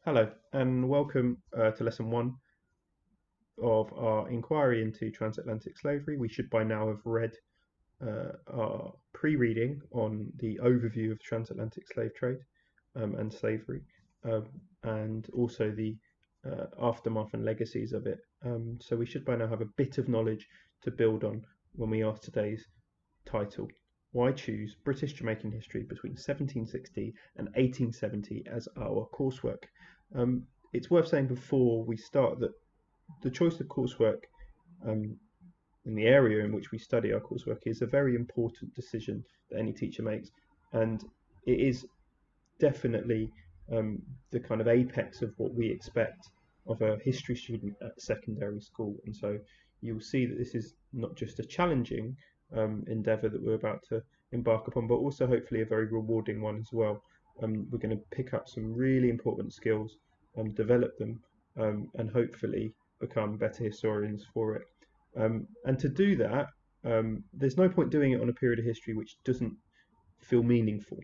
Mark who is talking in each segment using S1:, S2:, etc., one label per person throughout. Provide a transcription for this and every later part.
S1: Hello, and welcome to lesson one of our inquiry into transatlantic slavery. We should by now have read our pre-reading on the overview of transatlantic slave trade and slavery, um, and also the aftermath and legacies of it. So we should by now have a bit of knowledge to build on when we ask today's title. Why choose British-Jamaican history between 1760 and 1870 as our coursework? It's worth saying before we start that the choice of coursework um, in the area in which we study our coursework is a very important decision that any teacher makes, and it is definitely um, the kind of apex of what we expect of a history student at secondary school. And so you'll see that this is not just a challenging endeavour that we're about to embark upon, but also hopefully a very rewarding one as well. We're going to pick up some really important skills and develop them, and hopefully become better historians for it. And to do that, there's no point doing it on a period of history which doesn't feel meaningful.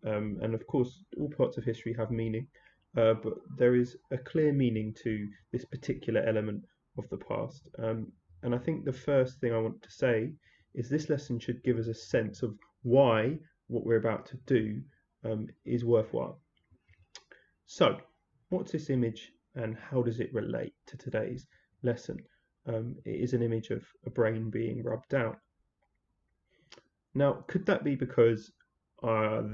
S1: And of course, all parts of history have meaning, but there is a clear meaning to this particular element of the past. And I think the first thing I want to say is this lesson should give us a sense of why what we're about to do is worthwhile. So, what's this image and how does it relate to today's lesson? It is an image of a brain being rubbed out. Now, could that be because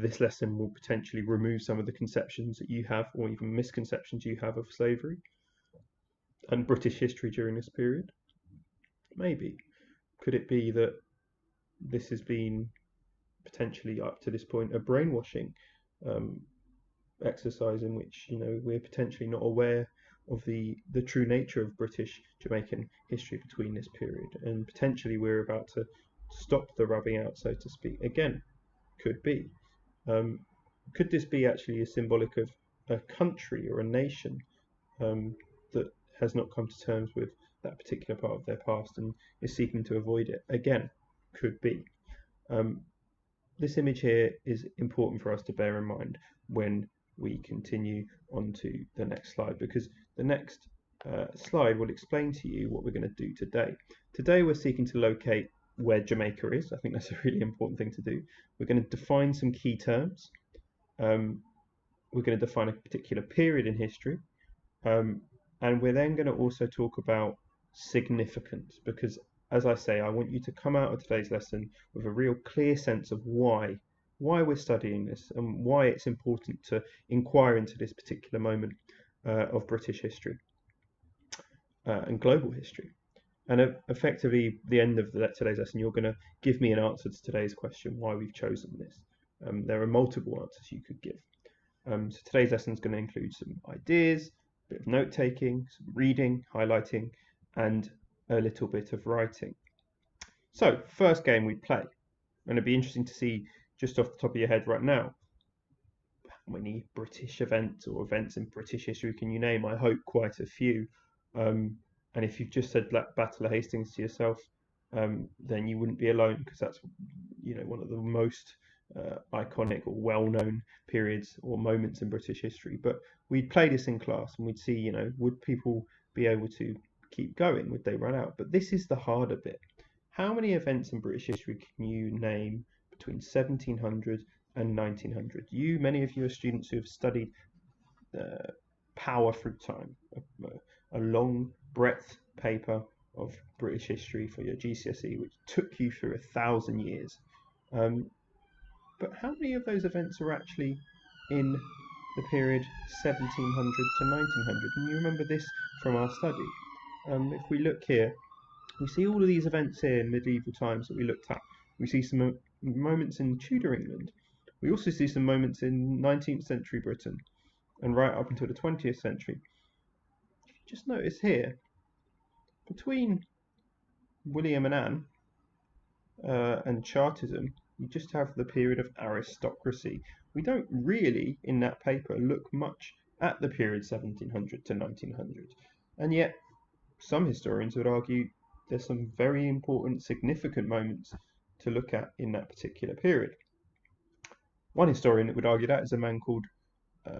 S1: this lesson will potentially remove some of the conceptions that you have, or even misconceptions you have of slavery and British history during this period? Maybe. Could it be that this has been potentially up to this point a brainwashing um, exercise in which we're potentially not aware of the true nature of British Jamaican history between this period, and potentially we're about to stop the rubbing out, so to speak. Again, could be. Um, could this be actually a symbolic of a country or a nation that has not come to terms with that particular part of their past and is seeking to avoid it? Again, could be. Um, this image here is important for us to bear in mind when we continue on to the next slide, because the next slide will explain to you what we're going to do today. Today we're seeking to locate where Jamaica is. I think that's a really important thing to do. We're going to define some key terms. We're going to define a particular period in history. And we're then going to also talk about significance, because as I say, I want you to come out of today's lesson with a real clear sense of why we're studying this and why it's important to inquire into this particular moment of British history and global history. And effectively, the end of today's lesson, you're going to give me an answer to today's question, why we've chosen this. There are multiple answers you could give. So today's lesson is going to include some ideas, a bit of note taking, some reading, highlighting, and a little bit of writing. So, first game we play, and it'd be interesting to see just off the top of your head right now, how many British events or events in British history can you name? I hope quite a few. And if you've just said Battle of Hastings to yourself, then you wouldn't be alone, because that's one of the most iconic or well-known periods or moments in British history. But we'd play this in class and we'd see, would people be able to keep going? Would they run out? But this is the harder bit. How many events in British history can you name between 1700 and 1900? Many of you are students who have studied Power Through Time, a long breadth paper of British history for your GCSE, which took you through 1,000 years. But how many of those events are actually in the period 1700 to 1900? And you remember this from our study. If we look here, we see all of these events here in medieval times that we looked at. We see some moments in Tudor England. We also see some moments in 19th century Britain and right up until the 20th century. Just notice here, between William and Anne and Chartism, you just have the period of aristocracy. We don't really, in that paper, look much at the period 1700 to 1900. And yet, some historians would argue there's some very important, significant moments to look at in that particular period. One historian that would argue that is a man called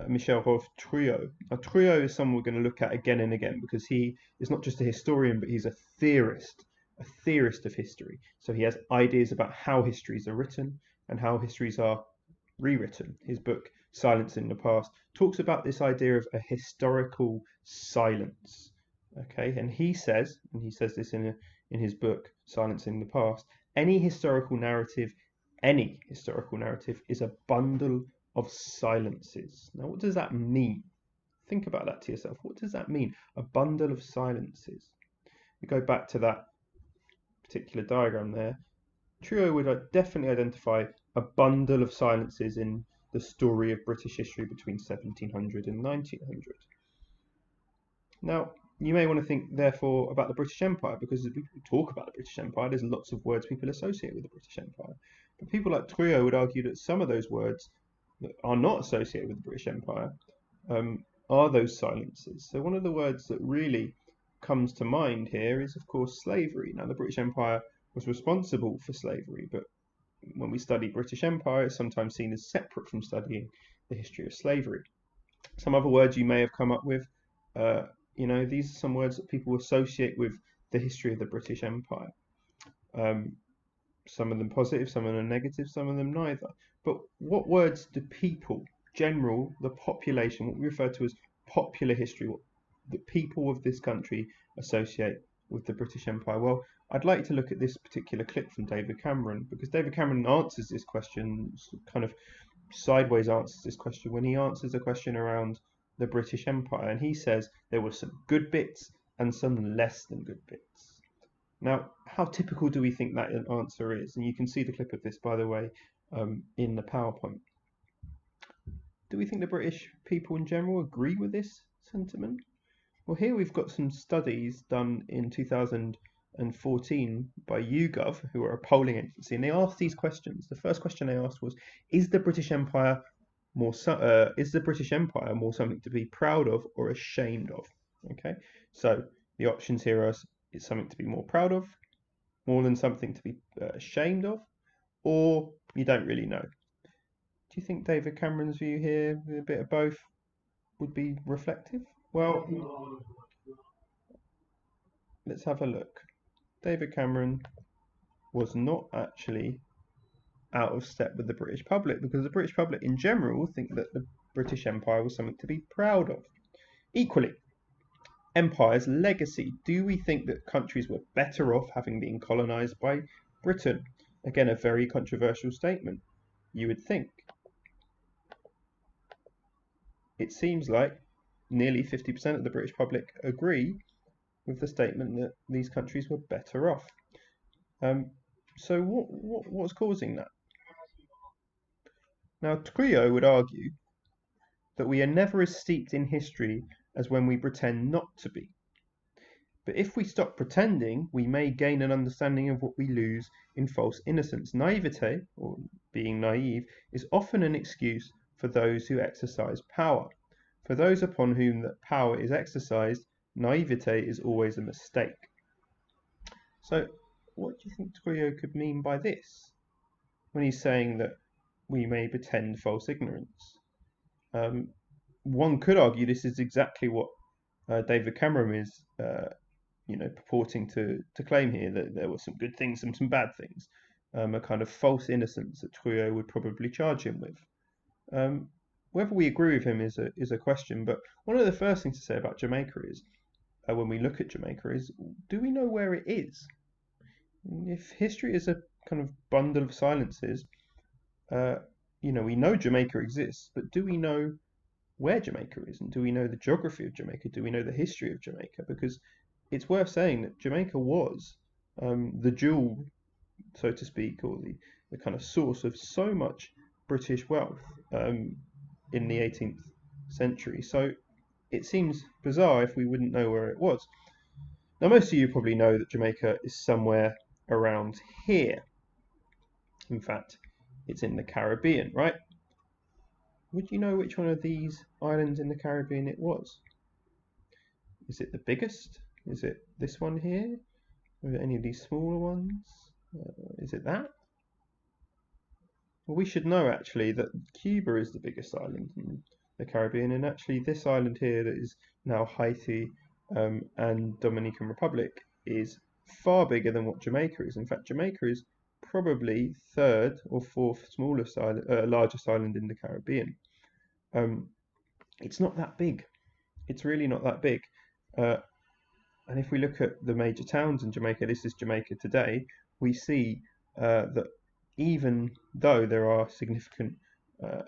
S1: Michel Rolf-Trouillot. Now, Trouillot is someone we're going to look at again and again because he is not just a historian, but he's a theorist of history. So he has ideas about how histories are written and how histories are rewritten. His book, Silence in the Past, talks about this idea of a historical silence. Okay, and he says this in his book, Silence in the Past, any historical narrative is a bundle of silences. Now, what does that mean? Think about that to yourself. What does that mean? A bundle of silences. We go back to that particular diagram there. Trouillot would definitely identify a bundle of silences in the story of British history between 1700 and 1900. Now, you may want to think, therefore, about the British Empire, because as we talk about the British Empire, there's lots of words people associate with the British Empire. But people like Trouillot would argue that some of those words that are not associated with the British Empire are those silences. So one of the words that really comes to mind here is, of course, slavery. Now, the British Empire was responsible for slavery, but when we study British Empire, it's sometimes seen as separate from studying the history of slavery. Some other words you may have come up with, these are some words that people associate with the history of the British Empire. Some of them positive, some of them negative, some of them neither. But what words do people, the population, what we refer to as popular history, what the people of this country associate with the British Empire? Well, I'd like to look at this particular clip from David Cameron, because David Cameron answers this question, kind of sideways answers this question, when he answers a question around the British Empire, and he says there were some good bits and some less than good bits. Now, how typical do we think that answer is? And you can see the clip of this, by the way, in the PowerPoint. Do we think the British people in general agree with this sentiment? Well, here we've got some studies done in 2014 by YouGov, who are a polling agency, and they asked these questions. The first question they asked was, is the British Empire more something to be proud of or ashamed of? Okay, so the options here are, it's something to be more proud of, more than something to be ashamed of, or you don't really know. Do you think David Cameron's view here, a bit of both, would be reflective? Well, let's have a look. David Cameron was not actually out of step with the British public, because the British public in general think that the British Empire was something to be proud of. Equally, Empire's legacy. Do we think that countries were better off having been colonised by Britain? Again, a very controversial statement, you would think. It seems like nearly 50% of the British public agree with the statement that these countries were better off. So what's causing that? Now, Trouillot would argue that we are never as steeped in history as when we pretend not to be. But if we stop pretending, we may gain an understanding of what we lose in false innocence. Naivete, or being naive, is often an excuse for those who exercise power. For those upon whom that power is exercised, naivete is always a mistake. So, what do you think Trouillot could mean by this, when he's saying that we may pretend false ignorance? One could argue this is exactly what David Cameron is purporting to claim here, that there were some good things and some bad things, a kind of false innocence that Trouillot would probably charge him with. Whether we agree with him is a question, but one of the first things to say about Jamaica is, when we look at Jamaica, is, do we know where it is? If history is a kind of bundle of silences, we know Jamaica exists, but do we know where Jamaica is? And do we know the geography of Jamaica? Do we know the history of Jamaica? Because it's worth saying that Jamaica was the jewel, so to speak, or the kind of source of so much British wealth in the 18th century. So it seems bizarre if we wouldn't know where it was. Now, most of you probably know that Jamaica is somewhere around here. In fact, it's in the Caribbean, right? Would you know which one of these islands in the Caribbean it was? Is it the biggest? Is it this one here? Or any of these smaller ones? Is it that? Well, we should know actually that Cuba is the biggest island, and the Caribbean, and actually this island here that is now Haiti and Dominican Republic is far bigger than what Jamaica is. In fact, Jamaica is probably third or fourth smallest island, largest island in the Caribbean. Um, it's not that big. It's really not that big. Uh, and if we look at the major towns in Jamaica, this is Jamaica today, we see that even though there are significant, uh,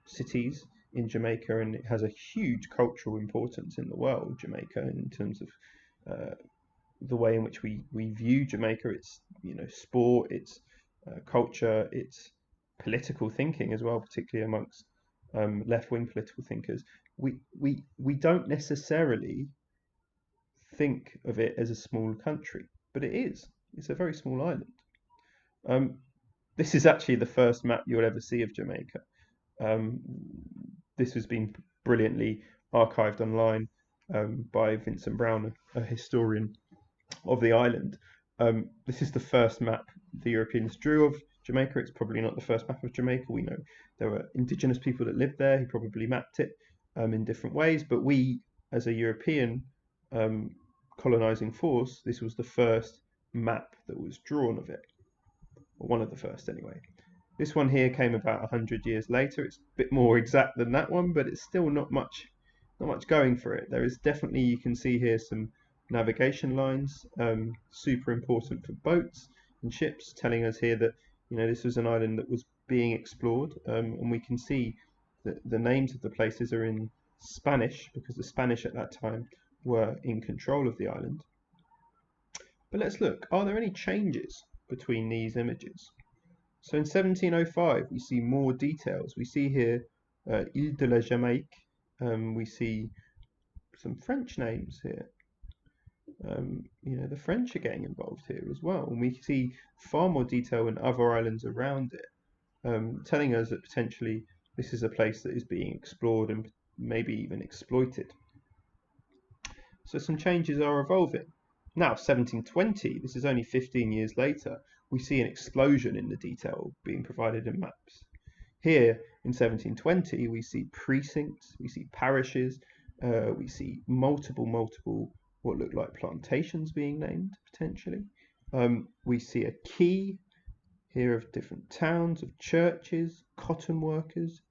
S1: cities in Jamaica, and it has a huge cultural importance in the world, Jamaica, in terms of the way in which we view Jamaica, its sport, its culture, its political thinking as well, particularly amongst left-wing political thinkers. We don't necessarily think of it as a small country, but it is. It's a very small island. Um, this is actually the first map you'll ever see of Jamaica. Um, this has been brilliantly archived online by Vincent Brown, a historian of the island. This is the first map the Europeans drew of Jamaica. It's probably not the first map of Jamaica. We know there were indigenous people that lived there who probably mapped it in different ways, but we, as a European colonizing force, this was the first map that was drawn of it, or one of the first anyway. This one here came about 100 years later. It's a bit more exact than that one, but it's still not much going for it. There is definitely, you can see here, some navigation lines, super important for boats and ships, telling us here that this was an island that was being explored, and we can see that the names of the places are in Spanish because the Spanish at that time were in control of the island. But let's look, are there any changes between these images? So in 1705 we see more details. We see here Ile de la Jamaïque. We see some French names here. The French are getting involved here as well, and we see far more detail in other islands around it, telling us that potentially this is a place that is being explored and maybe even exploited. So some changes are evolving. Now, 1720, this is only 15 years later, we see an explosion in the detail being provided in maps. Here in 1720, we see precincts, we see parishes, we see multiple what look like plantations being named, potentially. We see a key here of different towns, of churches, cotton workers.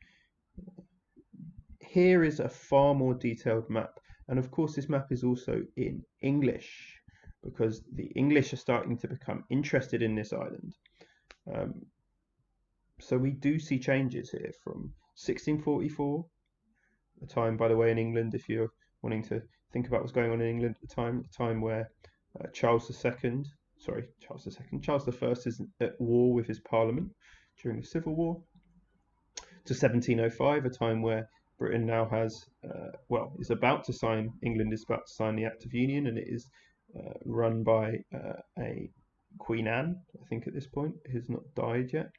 S1: Here is a far more detailed map. And of course, this map is also in English, because the English are starting to become interested in this island. So we do see changes here from 1644, a time, by the way, in England, if you're wanting to think about what's going on in England at the time where Charles I is at war with his parliament during the Civil War, to 1705, a time where Britain now has, England is about to sign the Act of Union, and it is run by a Queen Anne, I think at this point, who's not died yet.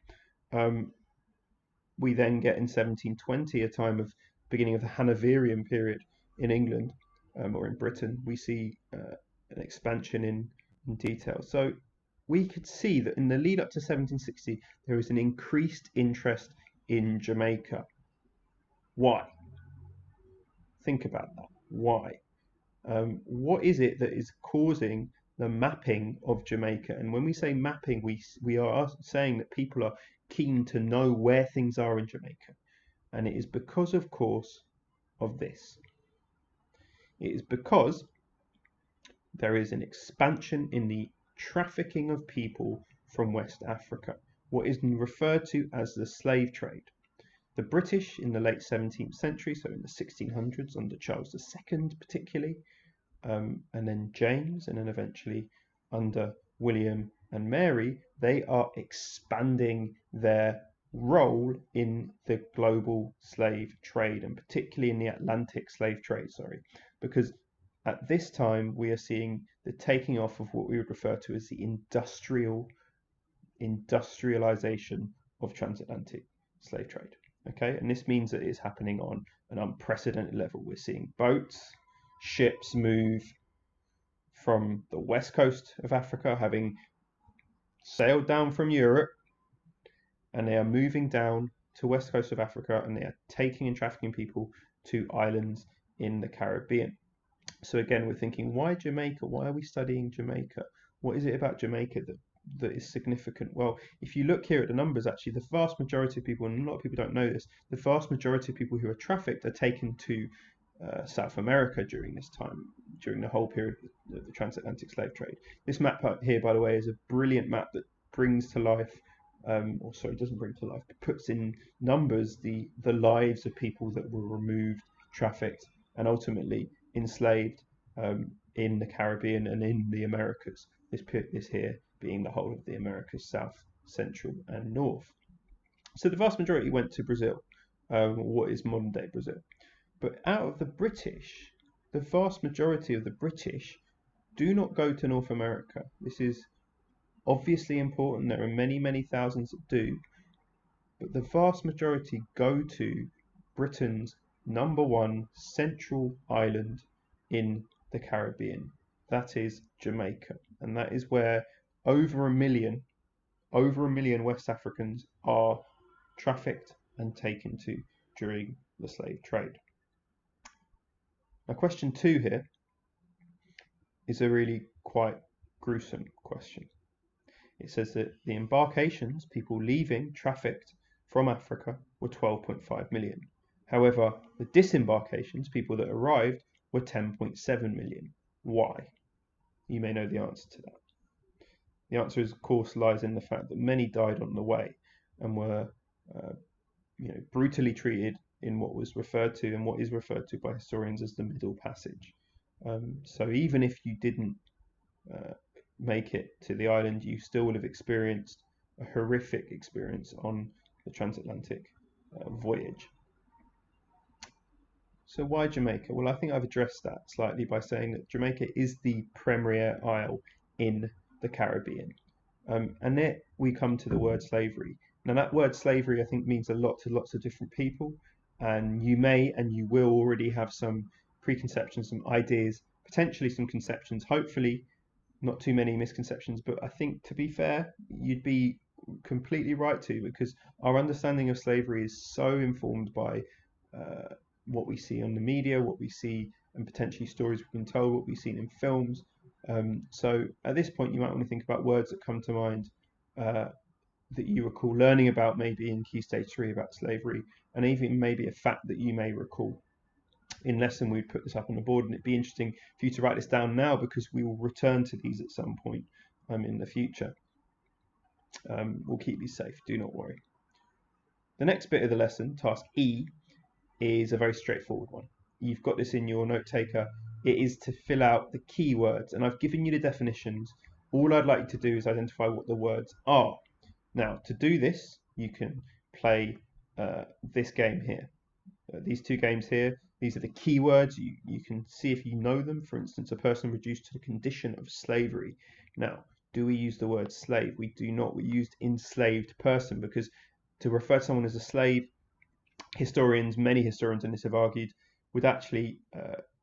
S1: We then get in 1720, a time of beginning of the Hanoverian period in England, or in Britain. We see an expansion in detail. So we could see that in the lead up to 1760, there was an increased interest in Jamaica. Why? Think about that. Why? What is it that is causing the mapping of Jamaica? And when we say mapping, we are saying that people are keen to know where things are in Jamaica. And it is because, of course, of this. It is because there is an expansion in the trafficking of people from West Africa, what is referred to as the slave trade. The British in the late 17th century, so in the 1600s, under Charles II particularly, and then James, and then eventually under William and Mary, they are expanding their role in the global slave trade, and particularly in the Atlantic slave trade, because at this time we are seeing the taking off of what we would refer to as the industrialization of transatlantic slave trade. Okay, and this means that it's happening on an unprecedented level. We're seeing boats, ships move from the west coast of Africa, having sailed down from Europe, and they are moving down to west coast of Africa, and they are taking and trafficking people to islands in the Caribbean. So again, we're thinking, why Jamaica? Why are we studying Jamaica? What is it about Jamaica that is significant? Well, if you look here at the numbers, actually, the vast majority of people, and a lot of people don't know this, the vast majority of people who are trafficked are taken to South America during this time, during the whole period of the transatlantic slave trade. This map here, by the way, is a brilliant map that brings to life, or sorry, doesn't bring to life, but puts in numbers the lives of people that were removed, trafficked, and ultimately enslaved in the Caribbean and in the Americas. This here being the whole of the Americas, South, Central, and North. So the vast majority went to Brazil, what is modern day Brazil. But out of the British, the vast majority of the British do not go to North America. This is obviously important. There are many, many thousands that do. But the vast majority go to Britain's #1 central island in the Caribbean. That is Jamaica. And that is where over a million West Africans are trafficked and taken to during the slave trade. Now, question 2 here is a really quite gruesome question. It says that the embarkations, people leaving trafficked from Africa, were 12.5 million. However, the disembarkations, people that arrived, were 10.7 million. Why? You may know the answer to that. The answer, of course, lies in the fact that many died on the way and were brutally treated in what was referred to and what is referred to by historians as the Middle Passage. So even if you didn't make it to the island, you still would have experienced a horrific experience on the transatlantic voyage. So why Jamaica? Well, I think I've addressed that slightly by saying that Jamaica is the premier isle in the Caribbean. And there we come to the word slavery. Now that word slavery, I think, means a lot to lots of different people, and you may and you will already have some preconceptions, some ideas, potentially some conceptions, hopefully not too many misconceptions, but I think, to be fair, you'd be completely right to, because our understanding of slavery is so informed by what we see on the media, what we see, and potentially stories we've been told, what we've seen in films. So at this point, you might want to think about words that come to mind that you recall learning about, maybe in Key Stage 3 about slavery, and even maybe a fact that you may recall. In lesson, we'd put this up on the board, and it'd be interesting for you to write this down now, because we will return to these at some point in the future. We'll keep these safe, do not worry. The next bit of the lesson, task E, is a very straightforward one. You've got this in your note taker. It is to fill out the key words, and I've given you the definitions. All I'd like you to do is identify what the words are. Now, to do this, you can play this game here. These two games here, these are the key words. You can see if you know them. For instance, a person reduced to the condition of slavery. Now, do we use the word slave? We do not. We used enslaved person, because to refer to someone as a slave, many historians in this have argued, would actually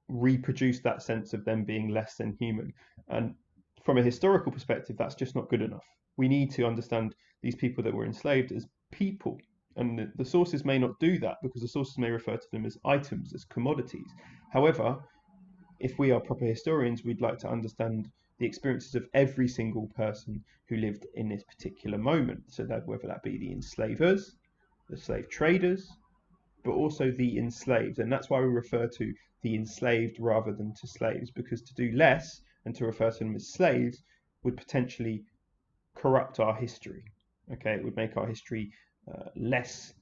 S1: reproduce that sense of them being less than human. And from a historical perspective, that's just not good enough. We need to understand these people that were enslaved as people. And the sources may not do that, because the sources may refer to them as items, as commodities. However, if we are proper historians, we'd like to understand the experiences of every single person who lived in this particular moment. So that whether that be the enslavers, the slave traders, but also the enslaved. And that's why we refer to the enslaved rather than to slaves, because to do less and to refer to them as slaves would potentially corrupt our history. Okay, it would make our history less,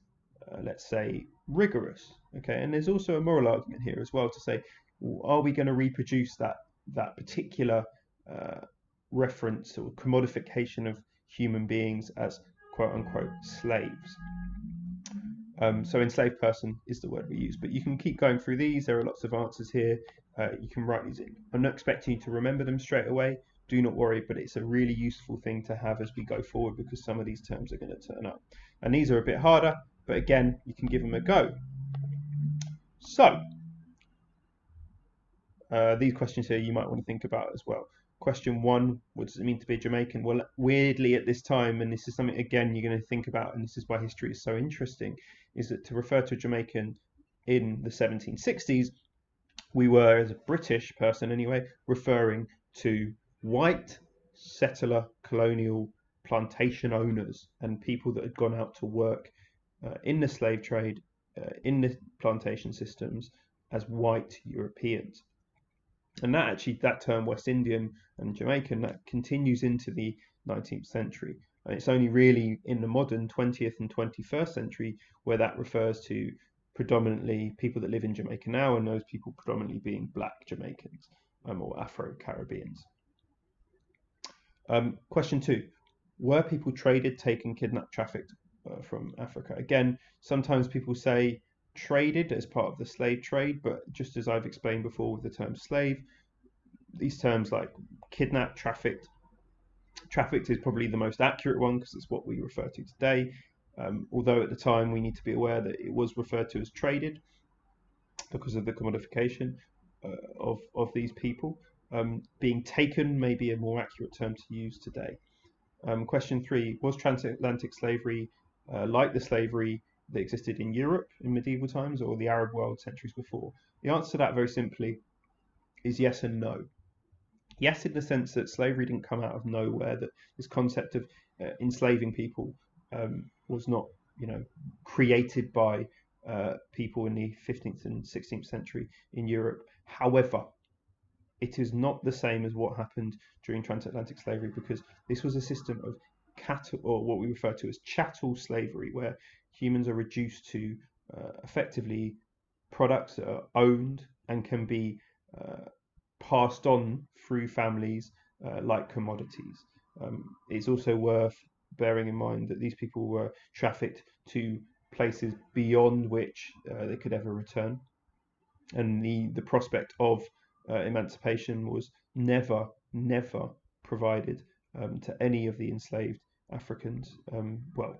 S1: let's say, rigorous. Okay, and there's also a moral argument here as well to say, are we going to reproduce that particular reference or commodification of human beings as quote unquote slaves? So enslaved person is the word we use, but you can keep going through these. There are lots of answers here. You can write these in. I'm not expecting you to remember them straight away. Do not worry, but it's a really useful thing to have as we go forward, because some of these terms are going to turn up. And these are a bit harder, but again, you can give them a go. So, these questions here you might want to think about as well. Question one, what does it mean to be a Jamaican? Well, weirdly at this time, and this is something again you're going to think about, and this is why history is so interesting, is that to refer to a Jamaican in the 1760s, we were, as a British person anyway, referring to white settler colonial plantation owners and people that had gone out to work in the slave trade, in the plantation systems as white Europeans. And that term West Indian and Jamaican, that continues into the 19th century. And it's only really in the modern 20th and 21st century where that refers to predominantly people that live in Jamaica now, and those people predominantly being black Jamaicans or Afro-Caribbeans. Question two, were people traded, taken, kidnapped, trafficked from Africa? Again, sometimes people say traded as part of the slave trade, but just as I've explained before with the term slave, these terms like kidnapped, trafficked is probably the most accurate one because it's what we refer to today. Although at the time we need to be aware that it was referred to as traded because of the commodification of these people. Being taken may be a more accurate term to use today. Question three, was transatlantic slavery like the slavery that existed in Europe in medieval times or the Arab world centuries before? The answer to that very simply is yes and no. Yes, in the sense that slavery didn't come out of nowhere, that this concept of enslaving people was not, created by people in the 15th and 16th century in Europe. However, it is not the same as what happened during transatlantic slavery because this was a system of cattle, or what we refer to as chattel slavery, where humans are reduced to effectively products that are owned and can be passed on through families like commodities. It's also worth bearing in mind that these people were trafficked to places beyond which they could ever return, and the prospect of emancipation was never provided to any of the enslaved Africans,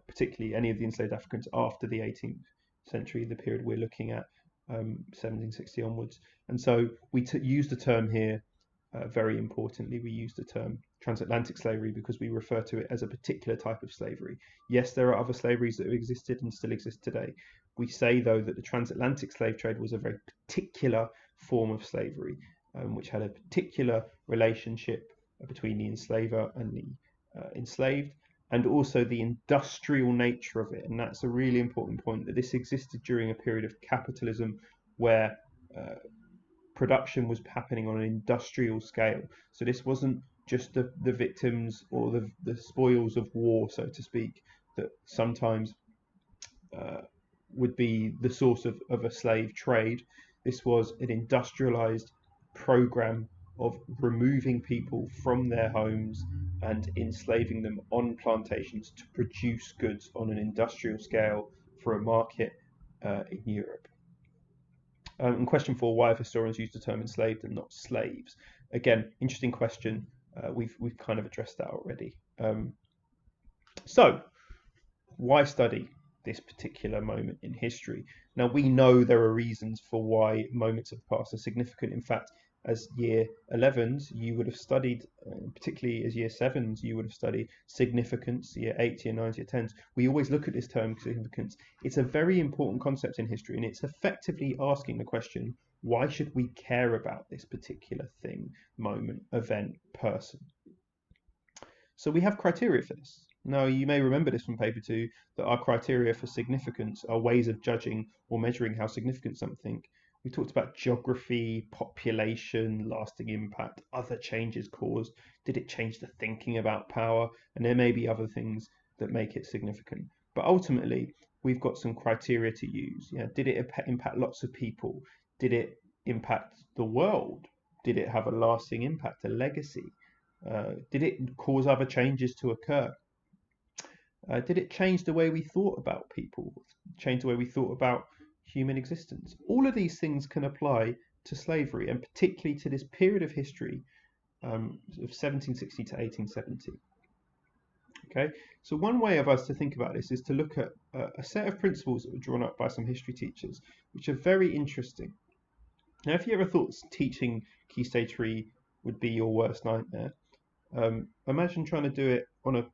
S1: particularly any of the enslaved Africans after the 18th century, the period we're looking at, 1760 onwards. And so we use the term here, very importantly, we use the term transatlantic slavery because we refer to it as a particular type of slavery. Yes, there are other slaveries that have existed and still exist today. We say, though, that the transatlantic slave trade was a very particular form of slavery, which had a particular relationship between the enslaver and the enslaved, and also the industrial nature of it. And that's a really important point, that this existed during a period of capitalism where production was happening on an industrial scale. So this wasn't just the victims or the spoils of war, so to speak, that sometimes would be the source of a slave trade. This was an industrialized program of removing people from their homes and enslaving them on plantations to produce goods on an industrial scale for a market in Europe. And question four, why have historians used the term enslaved and not slaves? Again, interesting question. We've kind of addressed that already. So, why study this particular moment in history? Now, we know there are reasons for why moments of the past are significant. In fact, as year 11s, you would have studied, particularly as year 7s, you would have studied significance, year 8s, year 9s, year 10s. We always look at this term significance. It's a very important concept in history, and it's effectively asking the question, why should we care about this particular thing, moment, event, person? So we have criteria for this. Now, you may remember this from paper 2, that our criteria for significance are ways of judging or measuring how significant something. We talked about geography, population, lasting impact, other changes caused. Did it change the thinking about power? And there may be other things that make it significant. But ultimately, we've got some criteria to use. Did it impact lots of people? Did it impact the world? Did it have a lasting impact, a legacy? Did it cause other changes to occur? Did it change the way we thought about people? Change the way we thought about human existence? All of these things can apply to slavery, and particularly to this period of history of 1760 to 1870. Okay, so one way of us to think about this is to look at a set of principles that were drawn up by some history teachers, which are very interesting. Now, if you ever thought teaching Key Stage 3 would be your worst nightmare. Imagine trying to do it on a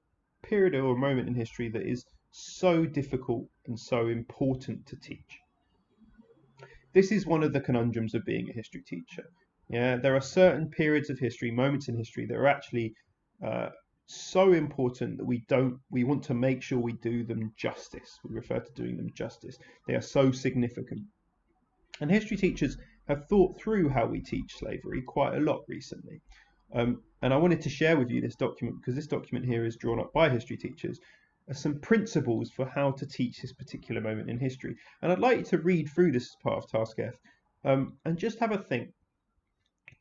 S1: period or a moment in history that is so difficult and so important to teach. This is one of the conundrums of being a history teacher. Yeah, there are certain periods of history, moments in history that are actually uh, so important that we want to make sure we do them justice. We refer to doing them justice. They are so significant. And history teachers have thought through how we teach slavery quite a lot recently. And I wanted to share with you this document because this document here is drawn up by history teachers as some principles for how to teach this particular moment in history. And I'd like you to read through this as part of Task F and just have a think.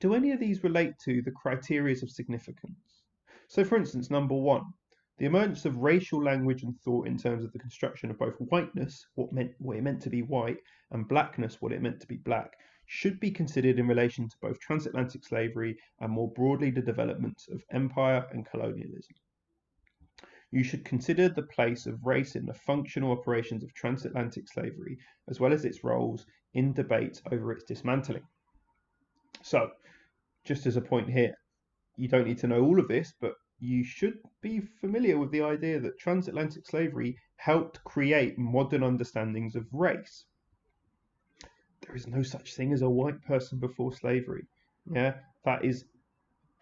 S1: Do any of these relate to the criteria of significance? So, for instance, number one, the emergence of racial language and thought in terms of the construction of both whiteness, what it meant to be white, and blackness, what it meant to be black, should be considered in relation to both transatlantic slavery and more broadly the development of empire and colonialism. You should consider the place of race in the functional operations of transatlantic slavery, as well as its roles in debate over its dismantling. So, just as a point here, you don't need to know all of this, but you should be familiar with the idea that transatlantic slavery helped create modern understandings of race. There is no such thing as a white person before slavery. Yeah, that is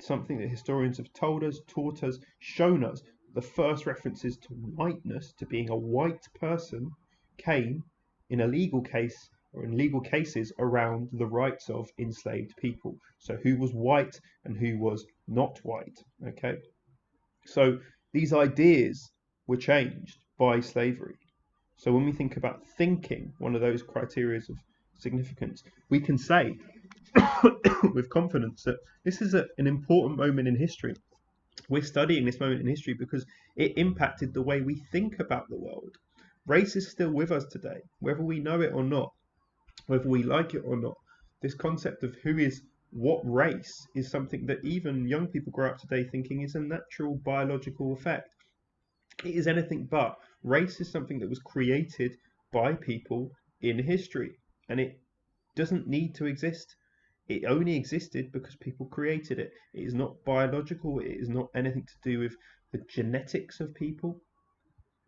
S1: something that historians have told us, taught us, shown us. The first references to whiteness, to being a white person, came in a legal case or in legal cases around the rights of enslaved people. So who was white and who was not white? Okay, so these ideas were changed by slavery. So when we think about thinking, one of those criteria of significance, we can say with confidence that this is an important moment in history. We're studying this moment in history because it impacted the way we think about the world. Race is still with us today, whether we know it or not, whether we like it or not. This concept of who is what race is something that even young people grow up today thinking is a natural biological effect. It is anything but. Race is something that was created by people in history, and it doesn't need to exist. It only existed because people created it. It is not biological. It is not anything to do with the genetics of people.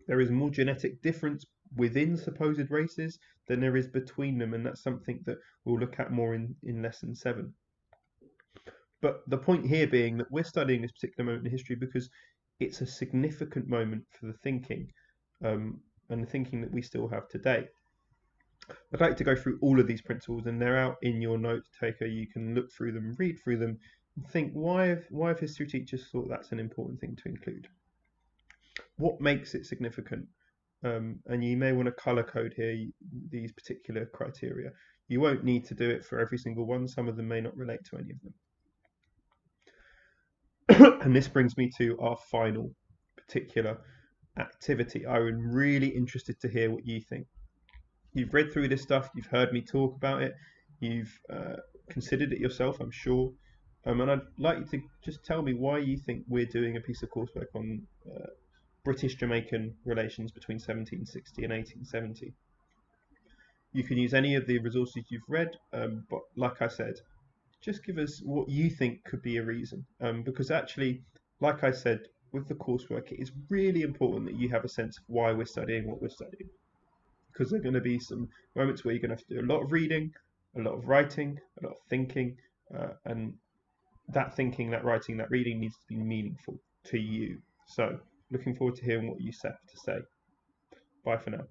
S1: There is more genetic difference within supposed races than there is between them, and that's something that we'll look at more in lesson 7. But the point here being that we're studying this particular moment in history because it's a significant moment for the thinking and the thinking that we still have today. I'd like to go through all of these principles, and they're out in your note taker. You can look through them, read through them, and think, why have history teachers thought that's an important thing to include? What makes it significant? And you may want to color code here these particular criteria. You won't need to do it for every single one. Some of them may not relate to any of them. And this brings me to our final particular activity. I'm really interested to hear what you think. You've read through this stuff, you've heard me talk about it, you've considered it yourself, I'm sure. And I'd like you to just tell me why you think we're doing a piece of coursework on British-Jamaican relations between 1760 and 1870. You can use any of the resources you've read, but like I said, just give us what you think could be a reason. Because actually, like I said, with the coursework, it is really important that you have a sense of why we're studying what we're studying. Because there are going to be some moments where you're going to have to do a lot of reading, a lot of writing, a lot of thinking, and that thinking, that writing, that reading needs to be meaningful to you. So, looking forward to hearing what you have to say. Bye for now.